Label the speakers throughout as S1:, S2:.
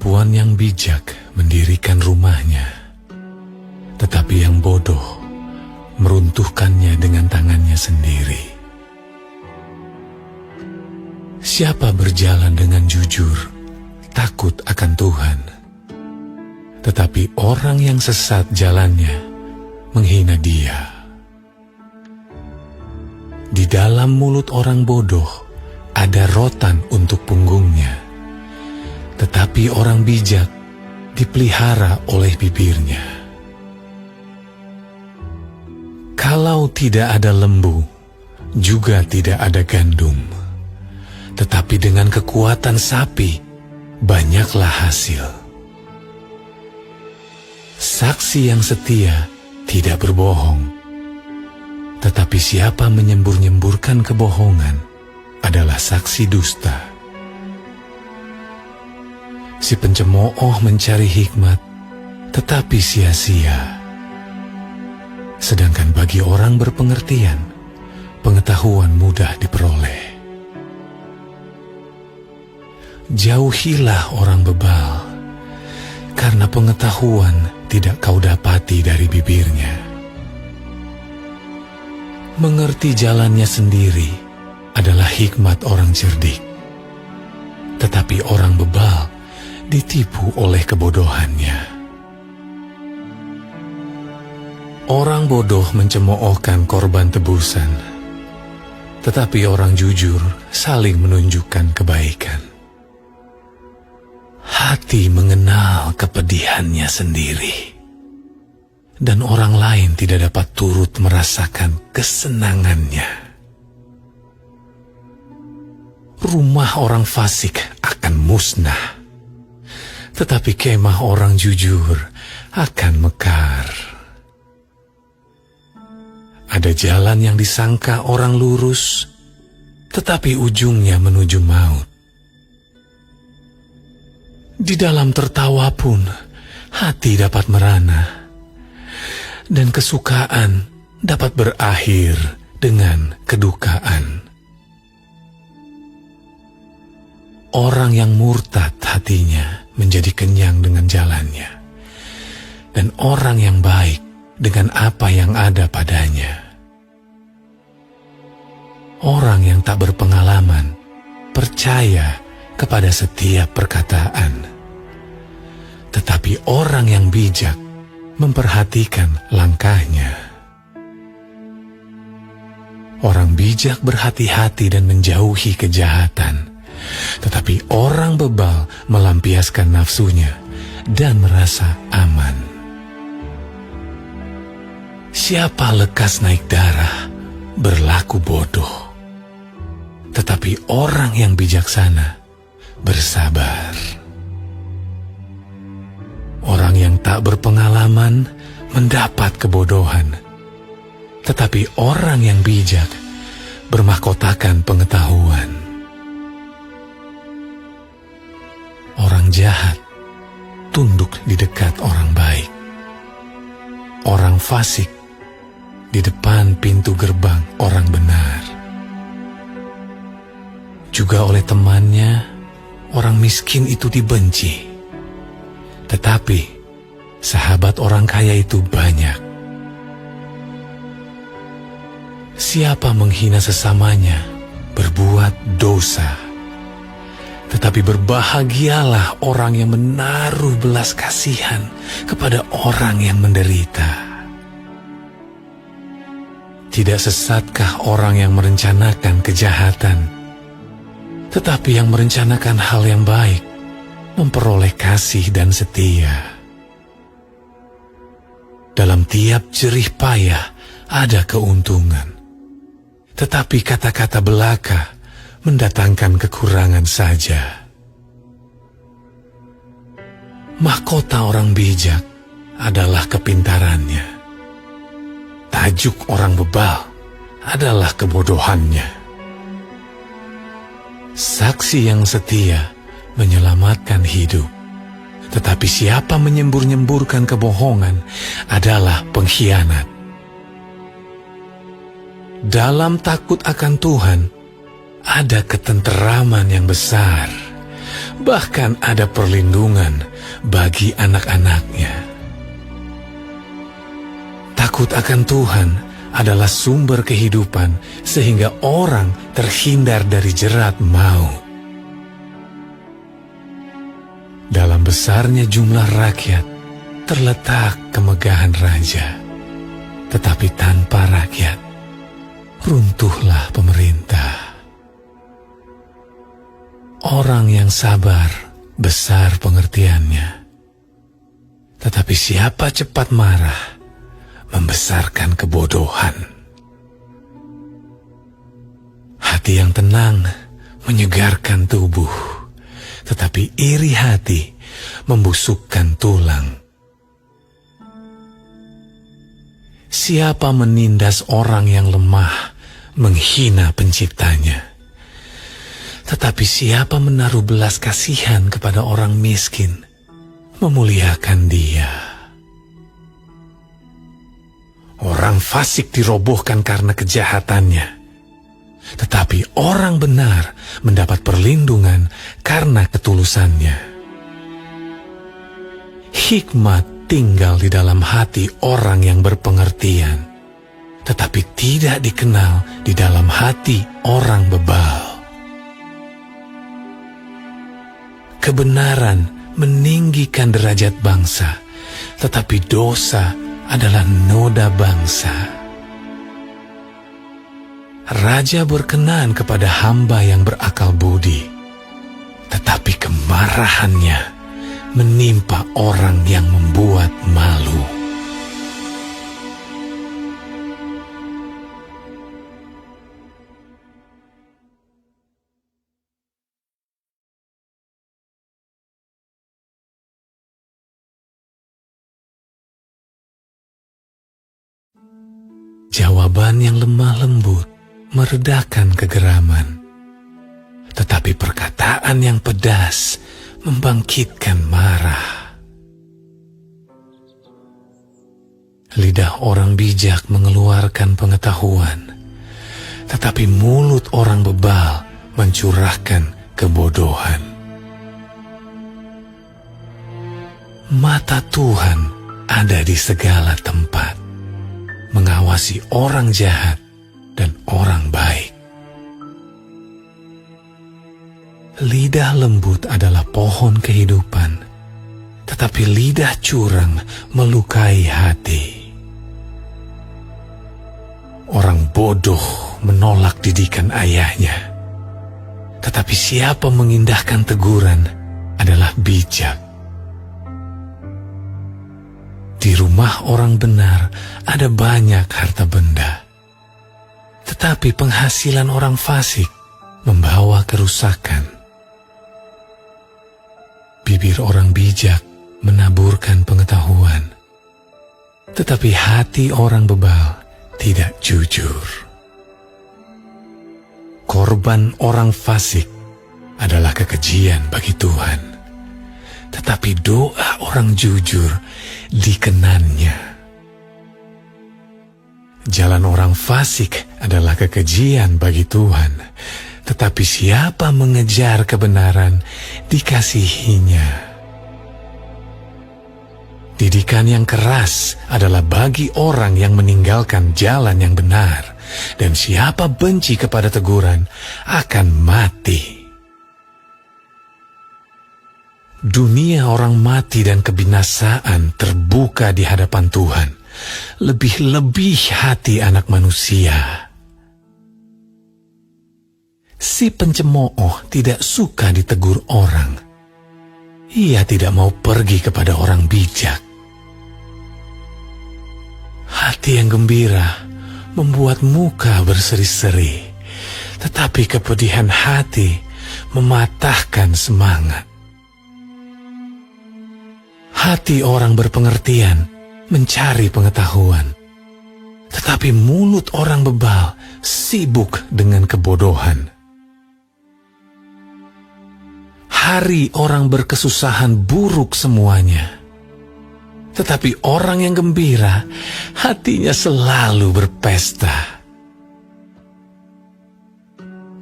S1: Perempuan yang bijak mendirikan rumahnya, tetapi yang bodoh meruntuhkannya dengan tangannya sendiri. Siapa berjalan dengan jujur, takut akan Tuhan, tetapi orang yang sesat jalannya menghina Dia. Di dalam mulut orang bodoh ada rotan untuk punggungnya, tetapi orang bijak dipelihara oleh bibirnya. Kalau tidak ada lembu, juga tidak ada gandum, tetapi dengan kekuatan sapi, banyaklah hasil. Saksi yang setia tidak berbohong, tetapi siapa menyembur-nyemburkan kebohongan adalah saksi dusta. Si pencemooh mencari hikmat, tetapi sia-sia. Sedangkan bagi orang berpengertian, pengetahuan mudah diperoleh. Jauhilah orang bebal, karena pengetahuan tidak kau dapati dari bibirnya. Mengerti jalannya sendiri adalah hikmat orang cerdik, tetapi orang bebal ditipu oleh kebodohannya. Orang bodoh mencemoohkan korban tebusan, tetapi orang jujur saling menunjukkan kebaikan. Hati mengenal kepedihannya sendiri, dan orang lain tidak dapat turut merasakan kesenangannya. Rumah orang fasik akan musnah, tetapi kemah orang jujur akan mekar. Ada jalan yang disangka orang lurus, tetapi ujungnya menuju maut. Di dalam tertawa pun, hati dapat merana, dan kesukaan dapat berakhir dengan kedukaan. Orang yang murtad hatinya menjadi kenyang dengan jalannya, dan orang yang baik dengan apa yang ada padanya. Orang yang tak berpengalaman percaya kepada setiap perkataan, tetapi orang yang bijak memperhatikan langkahnya. Orang bijak berhati-hati dan menjauhi kejahatan, tetapi orang bebal melampiaskan nafsunya dan merasa aman. Siapa lekas naik darah berlaku bodoh, tetapi orang yang bijaksana bersabar. Orang yang tak berpengalaman mendapat kebodohan, tetapi orang yang bijak bermahkotakan pengetahuan. Orang jahat tunduk di dekat orang baik. Orang fasik di depan pintu gerbang orang benar. Juga oleh temannya, orang miskin itu dibenci. Tetapi sahabat orang kaya itu banyak. Siapa menghina sesamanya berbuat dosa. Tetapi berbahagialah orang yang menaruh belas kasihan kepada orang yang menderita. Tidak sesatkah orang yang merencanakan kejahatan, tetapi yang merencanakan hal yang baik memperoleh kasih dan setia. Dalam tiap jerih payah ada keuntungan, tetapi kata-kata belaka mendatangkan kekurangan saja. Mahkota orang bijak adalah kepintarannya. Tajuk orang bebal adalah kebodohannya. Saksi yang setia menyelamatkan hidup, tetapi siapa menyembur-nyemburkan kebohongan adalah pengkhianat. Dalam takut akan Tuhan ada ketenteraman yang besar, bahkan ada perlindungan bagi anak-anaknya. Takut akan Tuhan adalah sumber kehidupan sehingga orang terhindar dari jerat maut. Dalam besarnya jumlah rakyat terletak kemegahan raja, tetapi tanpa rakyat runtuhlah pemerintah. Orang yang sabar besar pengertiannya, tetapi siapa cepat marah membesarkan kebodohan. Hati yang tenang menyegarkan tubuh, tetapi iri hati membusukkan tulang. Siapa menindas orang yang lemah menghina penciptanya, tetapi siapa menaruh belas kasihan kepada orang miskin memuliakan dia. Orang fasik dirobohkan karena kejahatannya, tetapi orang benar mendapat perlindungan karena ketulusannya. Hikmat tinggal di dalam hati orang yang berpengertian, tetapi tidak dikenal di dalam hati orang bebal. Kebenaran meninggikan derajat bangsa, tetapi dosa adalah noda bangsa. Raja berkenan kepada hamba yang berakal budi, tetapi kemarahannya menimpa orang yang membuat malu. Jawaban yang lemah lembut meredakan kegeraman, tetapi perkataan yang pedas membangkitkan marah. Lidah orang bijak mengeluarkan pengetahuan, tetapi mulut orang bebal mencurahkan kebodohan. Mata Tuhan ada di segala tempat, mengawasi orang jahat dan orang baik. Lidah lembut adalah pohon kehidupan, tetapi lidah curang melukai hati. Orang bodoh menolak didikan ayahnya, tetapi siapa mengindahkan teguran adalah bijak. Di rumah orang benar ada banyak harta benda, tetapi penghasilan orang fasik membawa kerusakan. Bibir orang bijak menaburkan pengetahuan, tetapi hati orang bebal tidak jujur. Korban orang fasik adalah kekejian bagi Tuhan, tetapi doa orang jujur dikenannya. Jalan orang fasik adalah kekejian bagi Tuhan, tetapi siapa mengejar kebenaran dikasihinya. Didikan yang keras adalah bagi orang yang meninggalkan jalan yang benar, dan siapa benci kepada teguran akan mati. Dunia orang mati dan kebinasaan terbuka di hadapan Tuhan, lebih-lebih hati anak manusia. Si pencemooh tidak suka ditegur orang. Ia tidak mau pergi kepada orang bijak. Hati yang gembira membuat muka berseri-seri, tetapi kepedihan hati mematahkan semangat. Hati orang berpengertian mencari pengetahuan, tetapi mulut orang bebal sibuk dengan kebodohan. Hari orang berkesusahan buruk semuanya, tetapi orang yang gembira hatinya selalu berpesta.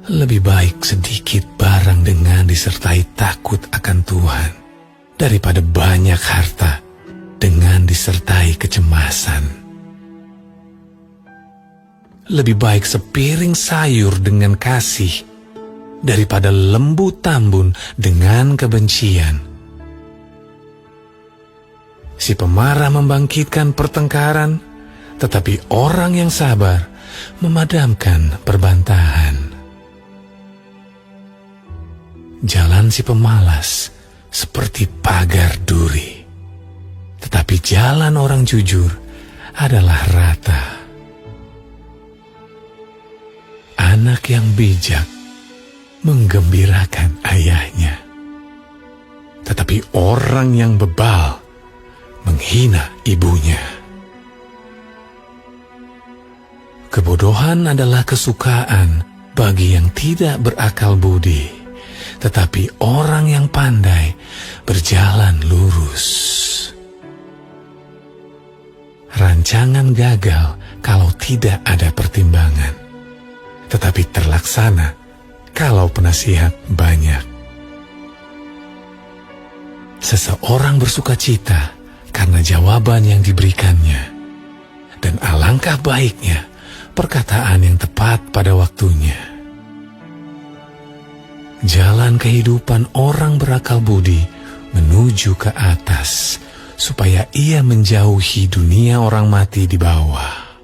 S1: Lebih baik sedikit barang dengan disertai takut akan Tuhan daripada banyak harta dengan disertai kecemasan. Lebih baik sepiring sayur dengan kasih daripada lembu tambun dengan kebencian. Si pemarah membangkitkan pertengkaran, tetapi orang yang sabar memadamkan perbantahan. Jalan si pemalas seperti pagar duri, tetapi jalan orang jujur adalah rata. Anak yang bijak menggembirakan ayahnya, tetapi orang yang bebal menghina ibunya. Kebodohan adalah kesukaan bagi yang tidak berakal budi, tetapi orang yang pandai berjalan lurus. Rancangan gagal kalau tidak ada pertimbangan, tetapi terlaksana kalau penasihat banyak. Seseorang bersukacita karena jawaban yang diberikannya, dan alangkah baiknya perkataan yang tepat pada waktunya. Jalan kehidupan orang berakal budi menuju ke atas, supaya ia menjauhi dunia orang mati di bawah.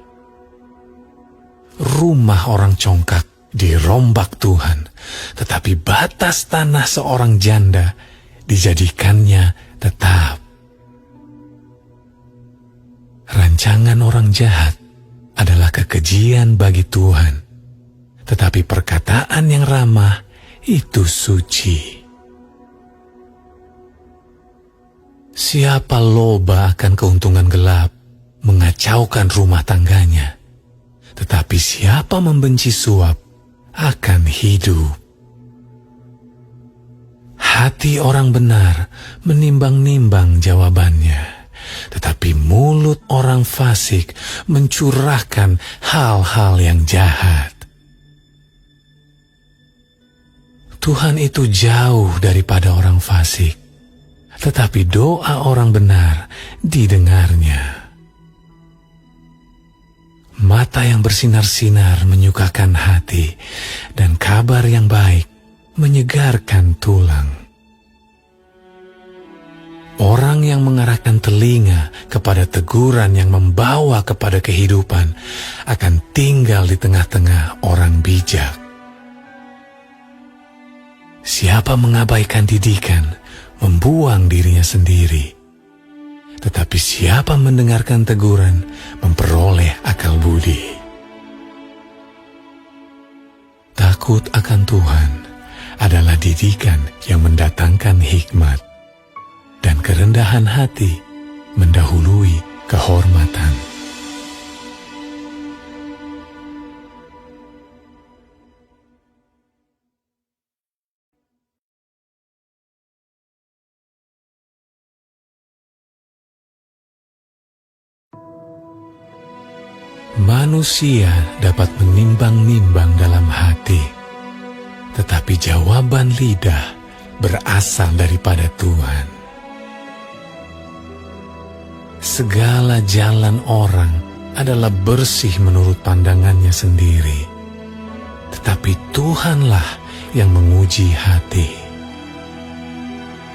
S1: Rumah orang congkak dirombak Tuhan, tetapi batas tanah seorang janda dijadikannya tetap. Rancangan orang jahat adalah kekejian bagi Tuhan, tetapi perkataan yang ramah itu suci. Siapa loba akan keuntungan gelap mengacaukan rumah tangganya, tetapi siapa membenci suap akan hidup. Hati orang benar menimbang-nimbang jawabannya, tetapi mulut orang fasik mencurahkan hal-hal yang jahat. Tuhan itu jauh daripada orang fasik, tetapi doa orang benar didengarnya. Mata yang bersinar-sinar menyukakan hati, dan kabar yang baik menyegarkan tulang. Orang yang mengarahkan telinga kepada teguran yang membawa kepada kehidupan akan tinggal di tengah-tengah orang bijak. Siapa mengabaikan didikan, membuang dirinya sendiri. Tetapi siapa mendengarkan teguran, memperoleh akal budi. Takut akan Tuhan adalah didikan yang mendatangkan hikmat, dan kerendahan hati mendahului kehormatan. Manusia dapat menimbang-nimbang dalam hati, tetapi jawaban lidah berasal daripada Tuhan. Segala jalan orang adalah bersih menurut pandangannya sendiri, tetapi Tuhanlah yang menguji hati.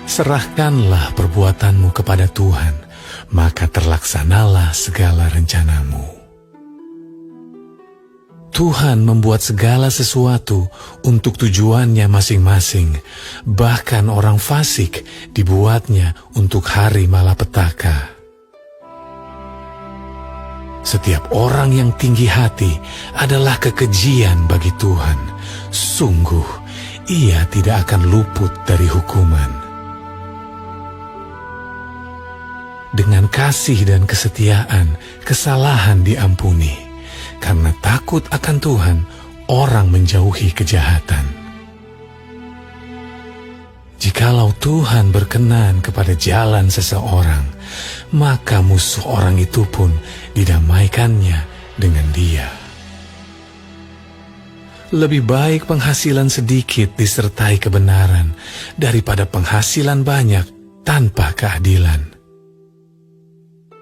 S1: Serahkanlah perbuatanmu kepada Tuhan, maka terlaksanalah segala rencanamu. Tuhan membuat segala sesuatu untuk tujuannya masing-masing, bahkan orang fasik dibuatnya untuk hari malapetaka. Setiap orang yang tinggi hati adalah kekejian bagi Tuhan. Sungguh, ia tidak akan luput dari hukuman. Dengan kasih dan kesetiaan, kesalahan diampuni. Karena takut akan Tuhan, orang menjauhi kejahatan. Jikalau Tuhan berkenan kepada jalan seseorang, maka musuh orang itu pun didamaikannya dengan dia. Lebih baik penghasilan sedikit disertai kebenaran daripada penghasilan banyak tanpa keadilan.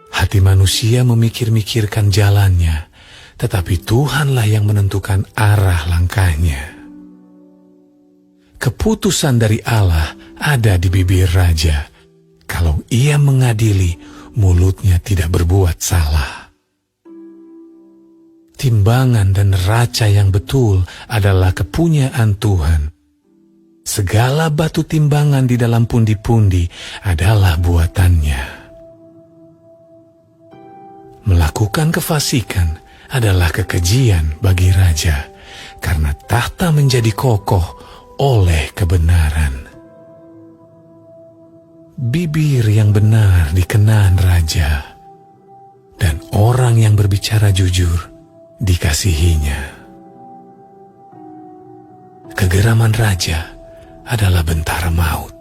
S1: Hati manusia memikir-mikirkan jalannya, tetapi Tuhanlah yang menentukan arah langkahnya. Keputusan dari Allah ada di bibir raja. Kalau ia mengadili, mulutnya tidak berbuat salah. Timbangan dan neraca yang betul adalah kepunyaan Tuhan. Segala batu timbangan di dalam pundi-pundi adalah buatannya. Melakukan kefasikan adalah kekejian bagi raja, karena tahta menjadi kokoh oleh kebenaran. Bibir yang benar dikenan raja, dan orang yang berbicara jujur dikasihinya. Kegeraman raja adalah bentara maut,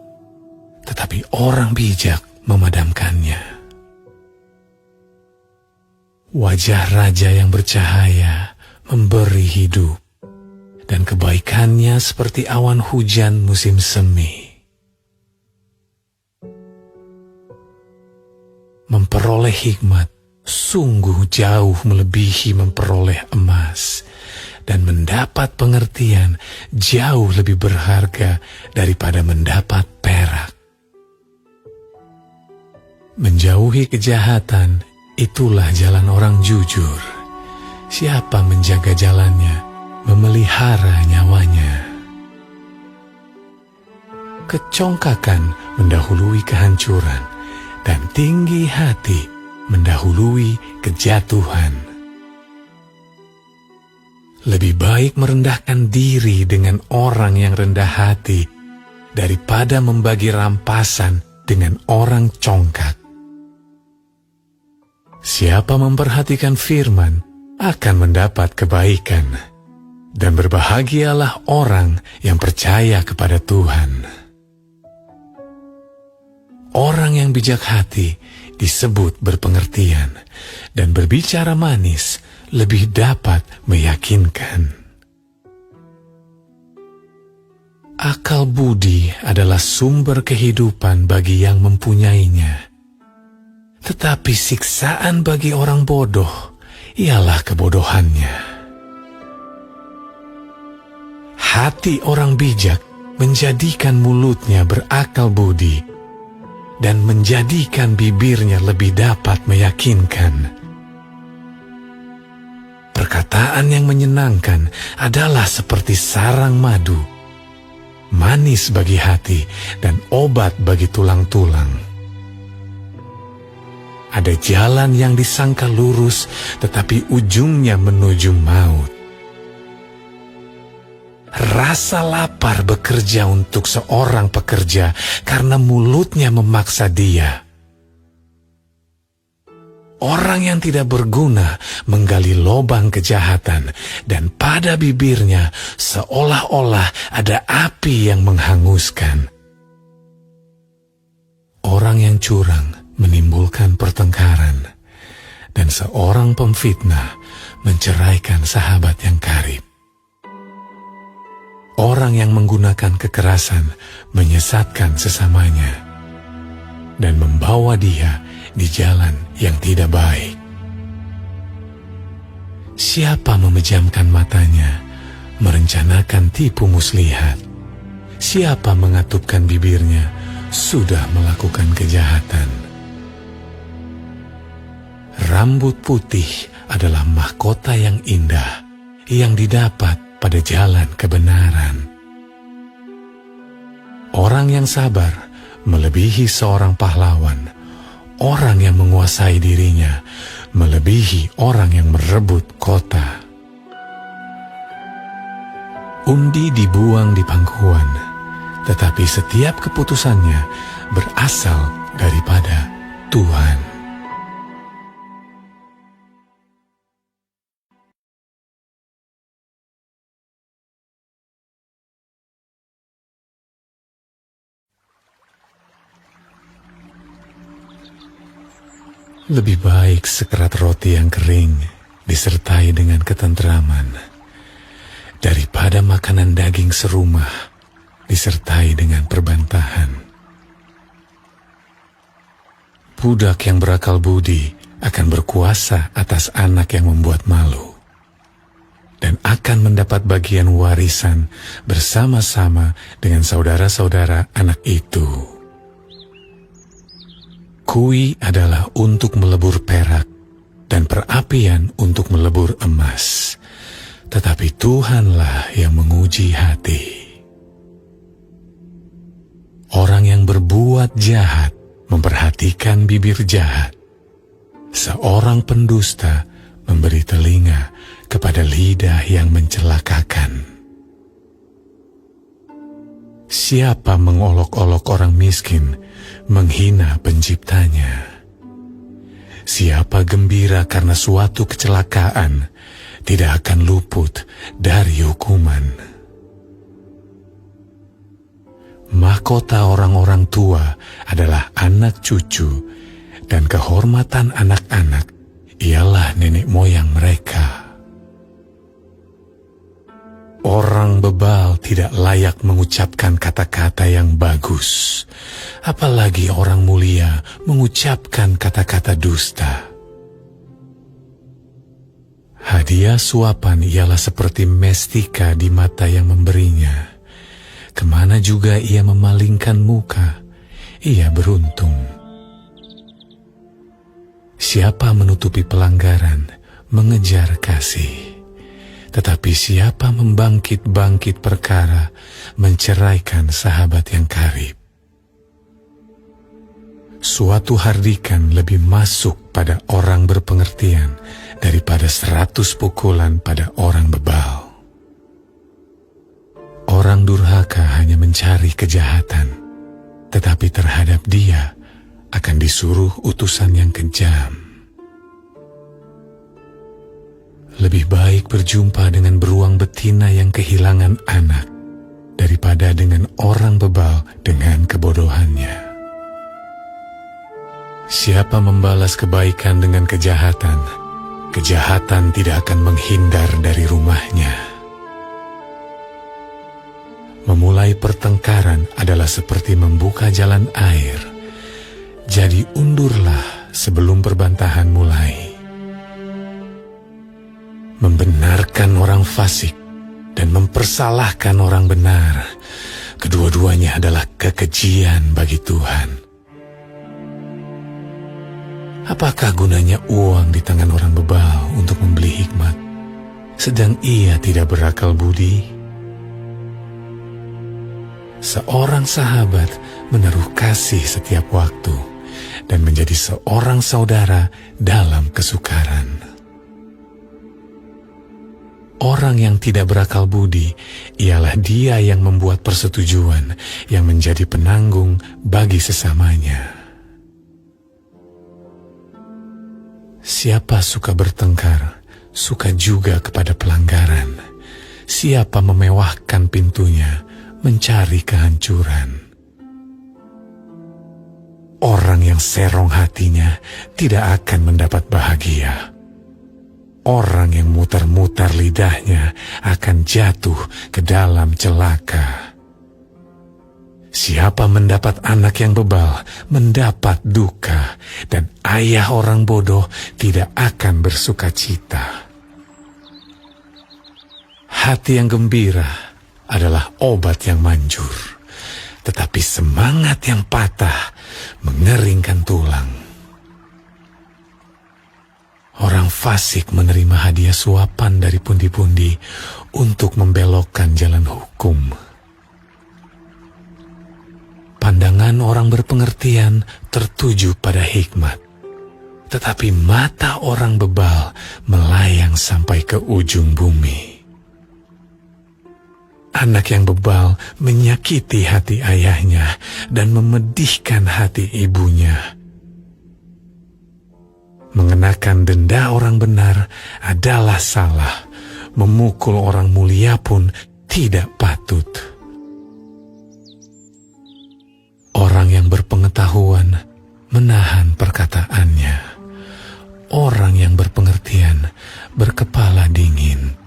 S1: tetapi orang bijak memadamkannya. Wajah raja yang bercahaya memberi hidup, dan kebaikannya seperti awan hujan musim semi. Memperoleh hikmat sungguh jauh melebihi memperoleh emas, dan mendapat pengertian jauh lebih berharga daripada mendapat perak. Menjauhi kejahatan, itulah jalan orang jujur. Siapa menjaga jalannya, memelihara nyawanya. Kecongkakan mendahului kehancuran, dan tinggi hati mendahului kejatuhan. Lebih baik merendahkan diri dengan orang yang rendah hati daripada membagi rampasan dengan orang congkak. Siapa memperhatikan firman akan mendapat kebaikan, dan berbahagialah orang yang percaya kepada Tuhan. Orang yang bijak hati disebut berpengertian, dan berbicara manis lebih dapat meyakinkan. Akal budi adalah sumber kehidupan bagi yang mempunyainya, tetapi siksaan bagi orang bodoh ialah kebodohannya. Hati orang bijak menjadikan mulutnya berakal budi, dan menjadikan bibirnya lebih dapat meyakinkan. Perkataan yang menyenangkan adalah seperti sarang madu, manis bagi hati dan obat bagi tulang-tulang. Ada jalan yang disangka lurus, tetapi ujungnya menuju maut. Rasa lapar bekerja untuk seorang pekerja karena mulutnya memaksa dia. Orang yang tidak berguna menggali lubang kejahatan, dan pada bibirnya seolah-olah ada api yang menghanguskan. Orang yang curang menimbulkan pertengkaran, dan seorang pemfitnah menceraikan sahabat yang karib. Orang yang menggunakan kekerasan menyesatkan sesamanya, dan membawa dia di jalan yang tidak baik. Siapa memejamkan matanya, merencanakan tipu muslihat. Siapa mengatupkan bibirnya, sudah melakukan kejahatan. Rambut putih adalah mahkota yang indah, yang didapat pada jalan kebenaran. Orang yang sabar melebihi seorang pahlawan. Orang yang menguasai dirinya melebihi orang yang merebut kota. Undi dibuang di pangkuan, tetapi setiap keputusannya berasal daripada Tuhan. Lebih baik sekerat roti yang kering disertai dengan ketentraman daripada makanan daging serumah disertai dengan perbantahan. Budak yang berakal budi akan berkuasa atas anak yang membuat malu, dan akan mendapat bagian warisan bersama-sama dengan saudara-saudara anak itu. Kui adalah untuk melebur perak, dan perapian untuk melebur emas. Tetapi Tuhanlah yang menguji hati. Orang yang berbuat jahat memperhatikan bibir jahat. Seorang pendusta memberi telinga kepada lidah yang mencelakakan. Siapa mengolok-olok orang miskin, menghina penciptanya. Siapa gembira karena suatu kecelakaan, tidak akan luput dari hukuman. Mahkota orang-orang tua adalah anak cucu, dan kehormatan anak-anak ialah nenek moyang mereka. Orang bebal tidak layak mengucapkan kata-kata yang bagus, apalagi orang mulia mengucapkan kata-kata dusta. Hadiah suapan ialah seperti mestika di mata yang memberinya. Kemana juga ia memalingkan muka, ia beruntung. Siapa menutupi pelanggaran, mengejar kasih. Tetapi siapa membangkit-bangkit perkara, menceraikan sahabat yang karib. Suatu hardikan lebih masuk pada orang berpengertian daripada 100 pukulan pada orang bebal. Orang durhaka hanya mencari kejahatan, tetapi terhadap dia akan disuruh utusan yang kejam. Lebih baik berjumpa dengan beruang betina yang kehilangan anak daripada dengan orang bebal dengan kebodohannya. Siapa membalas kebaikan dengan kejahatan, kejahatan tidak akan menghindar dari rumahnya. Memulai pertengkaran adalah seperti membuka jalan air. Jadi undurlah sebelum perbantahan mulai. Membenarkan orang fasik dan mempersalahkan orang benar, kedua-duanya adalah kekejian bagi Tuhan. Apakah gunanya uang di tangan orang bebal untuk membeli hikmat, sedang ia tidak berakal budi? Seorang sahabat menaruh kasih setiap waktu dan menjadi seorang saudara dalam kesukaran. Orang yang tidak berakal budi ialah dia yang membuat persetujuan yang menjadi penanggung bagi sesamanya. Siapa suka bertengkar, suka juga kepada pelanggaran. Siapa memewahkan pintunya, mencari kehancuran. Orang yang serong hatinya tidak akan mendapat bahagia. Orang yang mutar-mutar lidahnya akan jatuh ke dalam celaka. Siapa mendapat anak yang bebal, mendapat duka, dan ayah orang bodoh tidak akan bersuka cita. Hati yang gembira adalah obat yang manjur, tetapi semangat yang patah mengeringkan tulang. Orang fasik menerima hadiah suapan dari pundi-pundi untuk membelokkan jalan hukum. Pandangan orang berpengertian tertuju pada hikmat, tetapi mata orang bebal melayang sampai ke ujung bumi. Anak yang bebal menyakiti hati ayahnya dan memedihkan hati ibunya. Mengenakan denda orang benar adalah salah. Memukul orang mulia pun tidak patut. Orang yang berpengetahuan menahan perkataannya. Orang yang berpengertian berkepala dingin.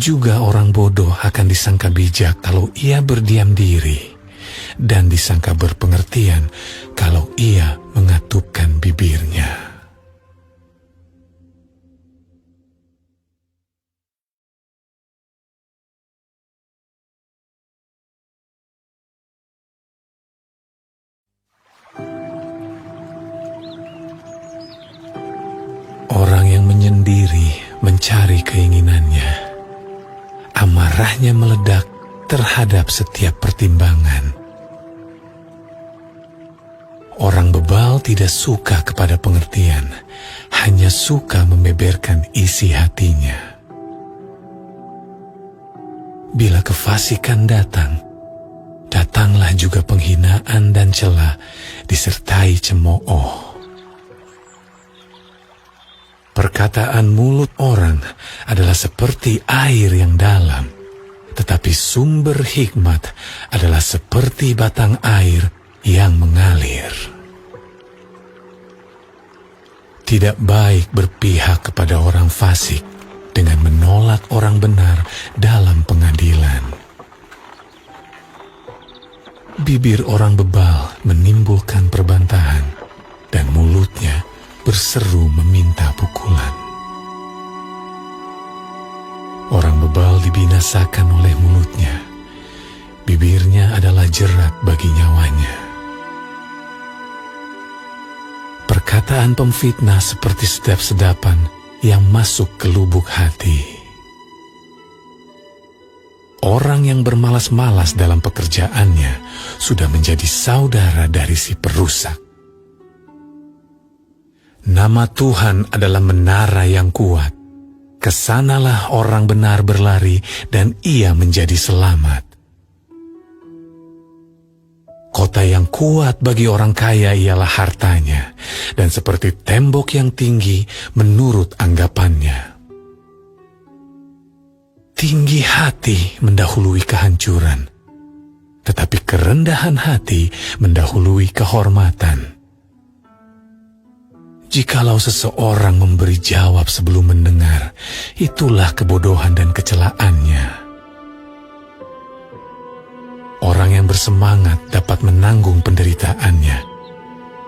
S1: Juga orang bodoh akan disangka bijak kalau ia berdiam diri, dan disangka berpengertian kalau ia mengatupkan bibirnya. Orang yang menyendiri mencari keinginannya. Amarahnya meledak terhadap setiap pertimbangan. Orang bebal tidak suka kepada pengertian, hanya suka membeberkan isi hatinya. Bila kefasikan datang, datanglah juga penghinaan dan celah disertai cemooh. Perkataan mulut orang adalah seperti air yang dalam, tetapi sumber hikmat adalah seperti batang air yang mengalir. Tidak baik berpihak kepada orang fasik dengan menolak orang benar dalam pengadilan. Bibir orang bebal menimbulkan perbantahan, dan mulutnya berseru meminta pukulan. Orang bebal dibinasakan oleh mulutnya. Bibirnya adalah jerat bagi nyawanya. Perkataan pemfitnah seperti sedap-sedapan yang masuk ke lubuk hati. Orang yang bermalas-malas dalam pekerjaannya sudah menjadi saudara dari si perusak. Nama Tuhan adalah menara yang kuat. Kesanalah orang benar berlari dan ia menjadi selamat. Kota yang kuat bagi orang kaya ialah hartanya, dan seperti tembok yang tinggi menurut anggapannya. Tinggi hati mendahului kehancuran, tetapi kerendahan hati mendahului kehormatan. Jikalau seseorang memberi jawab sebelum mendengar, itulah kebodohan dan kecelaannya. Orang yang bersemangat dapat menanggung penderitaannya,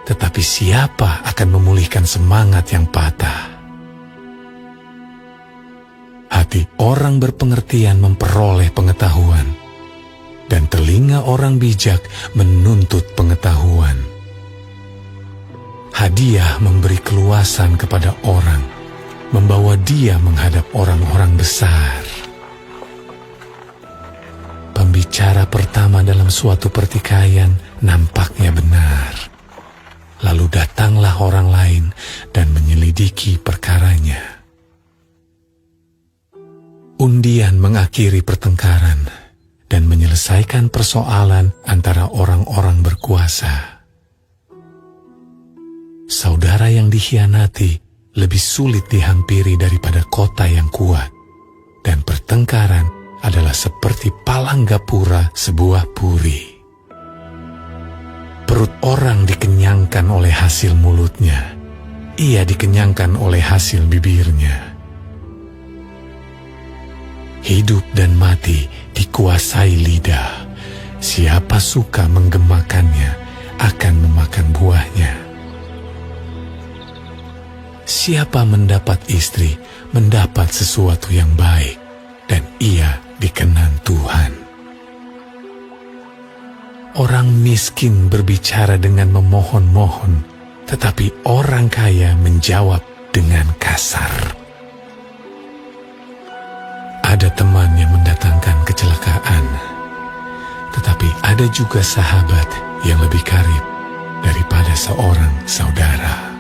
S1: tetapi siapa akan memulihkan semangat yang patah? Hati orang berpengertian memperoleh pengetahuan, dan telinga orang bijak menuntut pengetahuan. Hadiah memberi keluasan kepada orang, membawa dia menghadap orang-orang besar. Pembicara pertama dalam suatu pertikaian nampaknya benar. Lalu datanglah orang lain dan menyelidiki perkaranya. Undian mengakhiri pertengkaran dan menyelesaikan persoalan antara orang-orang berkuasa. Saudara yang dikhianati lebih sulit dihampiri daripada kota yang kuat, dan pertengkaran adalah seperti palang gapura sebuah puri. Perut orang dikenyangkan oleh hasil mulutnya, ia dikenyangkan oleh hasil bibirnya. Hidup dan mati dikuasai lidah. Siapa suka menggemakannya akan memakan buahnya. Siapa mendapat istri, mendapat sesuatu yang baik, dan ia dikenan Tuhan. Orang miskin berbicara dengan memohon-mohon, tetapi orang kaya menjawab dengan kasar. Ada teman yang mendatangkan kecelakaan, tetapi ada juga sahabat yang lebih karib daripada seorang saudara.